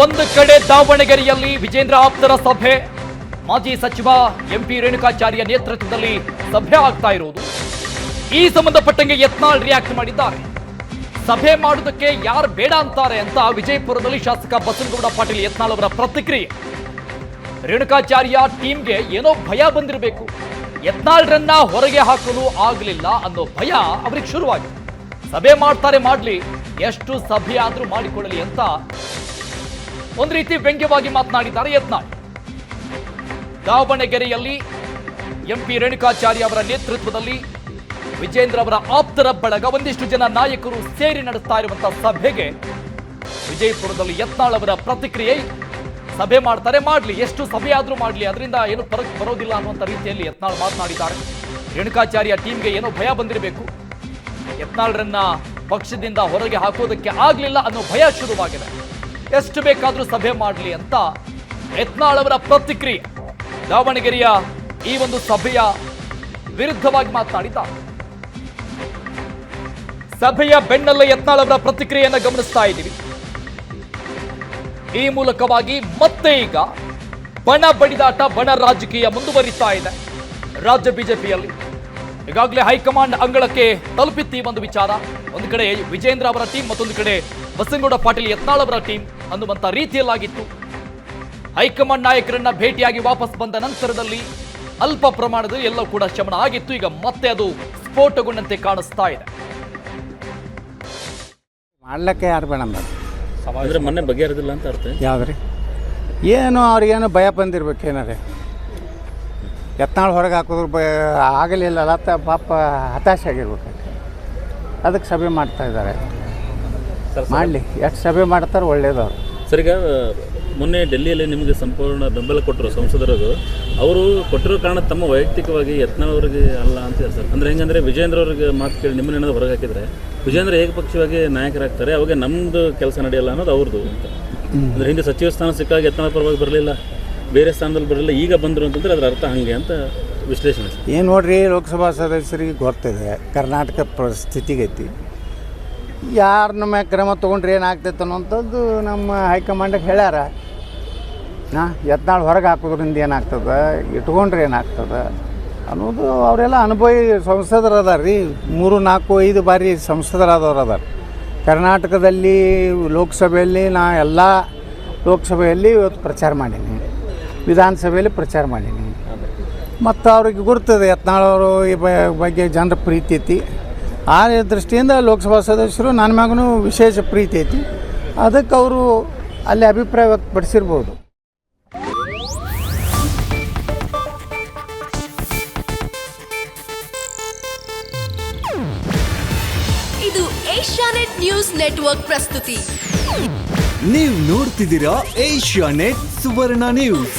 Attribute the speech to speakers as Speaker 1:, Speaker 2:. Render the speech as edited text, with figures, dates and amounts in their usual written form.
Speaker 1: ಒಂದು ಕಡೆ ದಾವಣಗೆರೆಯಲ್ಲಿ ವಿಜೇಂದ್ರ ಆಪ್ತರ ಸಭೆ, ಮಾಜಿ ಸಚಿವ ಎಂಪಿ ರೇಣುಕಾಚಾರ್ಯ ನೇತೃತ್ವದಲ್ಲಿ ಸಭೆ ಆಗ್ತಾ ಇರುವುದು. ಈ ಸಂಬಂಧಪಟ್ಟಂಗೆ ಯತ್ನಾಳ್ ರಿಯಾಕ್ಟ್ ಮಾಡಿದ್ದಾರೆ. ಸಭೆ ಮಾಡುವುದಕ್ಕೆ ಯಾರು ಬೇಡ ಅಂತಾರೆ ಅಂತ ವಿಜಯಪುರದಲ್ಲಿ ಶಾಸಕ ಬಸನಗೌಡ ಪಾಟೀಲ್ ಯತ್ನಾಳ್ ಅವರ ಪ್ರತಿಕ್ರಿಯೆ. ರೇಣುಕಾಚಾರ್ಯ ಟೀಮ್ಗೆ ಏನೋ ಭಯ ಬಂದಿರಬೇಕು, ಯತ್ನಾಳ್ರನ್ನ ಹೊರಗೆ ಹಾಕಲು ಆಗಲಿಲ್ಲ ಅನ್ನೋ ಭಯ ಅವರಿಗೆ ಶುರುವಾಗಿದೆ. ಸಭೆ ಮಾಡ್ತಾರೆ, ಮಾಡ್ಲಿ, ಎಷ್ಟು ಸಭೆ ಆದ್ರೂ ಮಾಡಿಕೊಳ್ಳಲಿ ಅಂತ ಒಂದು ರೀತಿ ವ್ಯಂಗ್ಯವಾಗಿ ಮಾತನಾಡಿದ್ದಾರೆ ಯತ್ನಾಳ್. ದಾವಣಗೆರೆಯಲ್ಲಿ ಎಂಪಿ ರೇಣುಕಾಚಾರ್ಯ ಅವರ ನೇತೃತ್ವದಲ್ಲಿ ವಿಜೇಂದ್ರ ಅವರ ಆಪ್ತರ ಬಳಗ ಒಂದಿಷ್ಟು ಜನ ನಾಯಕರು ಸೇರಿ ನಡೆಸ್ತಾ ಇರುವಂತಹ ಸಭೆಗೆ ವಿಜಯಪುರದಲ್ಲಿ ಯತ್ನಾಳ್ ಅವರ ಪ್ರತಿಕ್ರಿಯೆ. ಸಭೆ ಮಾಡ್ತಾರೆ, ಮಾಡ್ಲಿ, ಎಷ್ಟು ಸಭೆ ಆದ್ರೂ ಮಾಡ್ಲಿ, ಅದರಿಂದ ಏನು ಫರಕ್ ಬರೋದಿಲ್ಲ ಅನ್ನುವಂಥ ರೀತಿಯಲ್ಲಿ ಯತ್ನಾಳ್ ಮಾತನಾಡಿದ್ದಾರೆ. ರೇಣುಕಾಚಾರ್ಯ ಟೀಮ್ಗೆ ಏನೋ ಭಯ ಬಂದಿರಬೇಕು, ಯತ್ನಾಳ್ರನ್ನ ಪಕ್ಷದಿಂದ ಹೊರಗೆ ಹಾಕೋದಕ್ಕೆ ಆಗ್ಲಿಲ್ಲ ಅನ್ನೋ ಭಯ ಶುರುವಾಗಿದೆ. ಎಷ್ಟು ಬೇಕಾದ್ರೂ ಸಭೆ ಮಾಡಲಿ ಅಂತ ಯತ್ನಾಳ್ ಅವರ ಪ್ರತಿಕ್ರಿಯೆ. ದಾವಣಗೆರೆಯ ಈ ಒಂದು ಸಭೆಯ ವಿರುದ್ಧವಾಗಿ ಮಾತನಾಡಿದ್ದಾರೆ. ಸಭೆಯ ಬೆನ್ನಲ್ಲೇ ಯತ್ನಾಳ್ ಅವರ ಪ್ರತಿಕ್ರಿಯೆಯನ್ನು ಗಮನಿಸ್ತಾ ಇದ್ದೀವಿ. ಈ ಮೂಲಕವಾಗಿ ಮತ್ತೆ ಈಗ ಬಣ ಬಡಿದಾಟ, ಬಣ ರಾಜಕೀಯ ಮುಂದುವರಿತಾ ಇದೆ ರಾಜ್ಯ ಬಿಜೆಪಿಯಲ್ಲಿ. ಈಗಾಗಲೇ ಹೈಕಮಾಂಡ್ ಅಂಗಳಕ್ಕೆ ತಲುಪಿತ್ತು ಈ ಒಂದು ವಿಚಾರ. ಒಂದು ಕಡೆ ವಿಜೇಂದ್ರ ಅವರ ಟೀಮ್, ಮತ್ತೊಂದು ಕಡೆ ಬಸನಗೌಡ ಪಾಟೀಲ್ ಯತ್ನಾಳ್ ಅವರ ಟೀಮ್ ಅನ್ನುವಂಥ ರೀತಿಯಲ್ಲಾಗಿತ್ತು. ಹೈಕಮಾಂಡ್ ನಾಯಕರನ್ನ ಭೇಟಿಯಾಗಿ ವಾಪಸ್ ಬಂದ ನಂತರದಲ್ಲಿ ಅಲ್ಪ ಪ್ರಮಾಣದಲ್ಲಿ ಎಲ್ಲವೂ ಕೂಡ ಶಮನ ಆಗಿತ್ತು. ಈಗ ಮತ್ತೆ ಅದು ಸ್ಫೋಟಗೊಂಡಂತೆ ಕಾಣಿಸ್ತಾ ಇದೆ.
Speaker 2: ಮಾಡ್ಲಿಕ್ಕೆ ಯಾರು ಬೇಡ
Speaker 3: ಅಂದ್ರೆ ಮೊನ್ನೆ ಬಗೆಹರಿದಿಲ್ಲ ಅಂತ ಅರ್ಥ.
Speaker 2: ಯಾವ್ದ್ರಿ ಏನು ಅವ್ರಿಗೇನು ಭಯ ಬಂದಿರ್ಬೇಕೇನಾರೆ, ಯತ್ನಾಳ್ ಹೊರಗೆ ಹಾಕೋದ್ರ ಆಗಲಿಲ್ಲಲ್ಲ ಅಂತ ಪಾಪ ಹತಾಶೆ ಆಗಿರ್ಬೇಕು. ಅದಕ್ಕೆ ಸಭೆ ಮಾಡ್ತಾ ಇದ್ದಾರೆ. ಮಾಡಲಿ, ಎಷ್ಟು ಸಭೆ ಮಾಡ್ತಾರೆ ಒಳ್ಳೇದವ್ರು.
Speaker 3: ಸರ್, ಈಗ ಮೊನ್ನೆ ಡೆಲ್ಲಿಯಲ್ಲಿ ನಿಮಗೆ ಸಂಪೂರ್ಣ ಬೆಂಬಲ ಕೊಟ್ಟರು ಸಂಸದರು. ಅವರು ಕೊಟ್ಟಿರೋ ಕಾರಣ ತಮ್ಮ ವೈಯಕ್ತಿಕವಾಗಿ ಯತ್ನಾಳ್ ಅವರಿಗೆ ಅಲ್ಲ ಅಂತ ಸರ್. ಅಂದರೆ ಹೆಂಗಂದರೆ ವಿಜೇಂದ್ರ ಅವ್ರಿಗೆ ಮಾತು ಕೇಳಿ ನಿಮ್ಮನ್ನೇನಾದ್ರು ಹೊರಗೆ ಹಾಕಿದರೆ ವಿಜೇಂದ್ರ ಏಕಪಕ್ಷವಾಗಿ ನಾಯಕರಾಗ್ತಾರೆ, ಅವಾಗ ನಮ್ಮದು ಕೆಲಸ ನಡೆಯಲ್ಲ ಅನ್ನೋದು ಅವ್ರದ್ದು ಅಂತ. ಅಂದರೆ ಹಿಂದೆ ಸಚಿವ ಸ್ಥಾನ ಸಿಕ್ಕಾಗ ಯತ್ನಾಳ್ ಪರವಾಗಿ ಬರಲಿಲ್ಲ, ಬೇರೆ ಸ್ಥಾನದಲ್ಲಿ ಬರಲಿಲ್ಲ, ಈಗ ಬಂದರು ಅಂತಂದರೆ ಅದರ ಅರ್ಥ ಹಾಗೆ ಅಂತ ವಿಶ್ಲೇಷಣೆ.
Speaker 2: ಏನು ನೋಡ್ರಿ, ಲೋಕಸಭಾ ಸದಸ್ಯರಿಗೆ ಗೊತ್ತಿದೆ ಕರ್ನಾಟಕ ಸ್ಥಿತಿಗತಿ, ಯಾರನ್ನ ಮ್ಯಾಗ ಕ್ರಮ ತೊಗೊಂಡ್ರೆ ಏನಾಗ್ತೈತೆ ಅನ್ನೋಂಥದ್ದು ನಮ್ಮ ಹೈಕಮಾಂಡಿಗೆ ಹೇಳ್ಯಾರ. ಯತ್ನಾಳ್ ಹೊರಗೆ ಹಾಕೋದ್ರಿಂದ ಏನಾಗ್ತದೆ, ಇಟ್ಕೊಂಡ್ರೆ ಏನಾಗ್ತದೆ ಅನ್ನೋದು ಅವರೆಲ್ಲ ಅನುಭವಿ ಸಂಸದರು ಅದಾರ ರೀ. 3, 4, 5 ಬಾರಿ ಸಂಸದರಾದವ್ರು ಅದಾರ ಕರ್ನಾಟಕದಲ್ಲಿ. ಲೋಕಸಭೆಯಲ್ಲಿ ನಾ ಎಲ್ಲ ಲೋಕಸಭೆಯಲ್ಲಿ ಇವತ್ತು ಪ್ರಚಾರ ಮಾಡೀನಿ, ವಿಧಾನಸಭೆಯಲ್ಲಿ ಪ್ರಚಾರ ಮಾಡೀನಿ. ಮತ್ತು ಅವ್ರಿಗೆ ಗುರ್ತದೆ ಯತ್ನಾಳ್ ಅವರು ಈ ಬಗ್ಗೆ ಜನರ ಪ್ರೀತಿ ಐತಿ. ಆ ದೃಷ್ಟಿಯಿಂದ ಲೋಕಸಭಾ ಸದಸ್ಯರು ನನ್ನ ಮ್ಯಾಗೂ ವಿಶೇಷ ಪ್ರೀತಿ ಐತಿ. ಅದಕ್ಕೆ ಅವರು ಅಲ್ಲಿ ಅಭಿಪ್ರಾಯ ವ್ಯಕ್ತಪಡಿಸಿರ್ಬೋದು.
Speaker 4: ಇದು ಏಷ್ಯಾನೆಟ್ ನ್ಯೂಸ್ ನೆಟ್ವರ್ಕ್ ಪ್ರಸ್ತುತಿ.
Speaker 5: ನೀವು ನೋಡ್ತಿದ್ದೀರಾ ಏಷ್ಯಾನೆಟ್ ಸುವರ್ಣ ನ್ಯೂಸ್.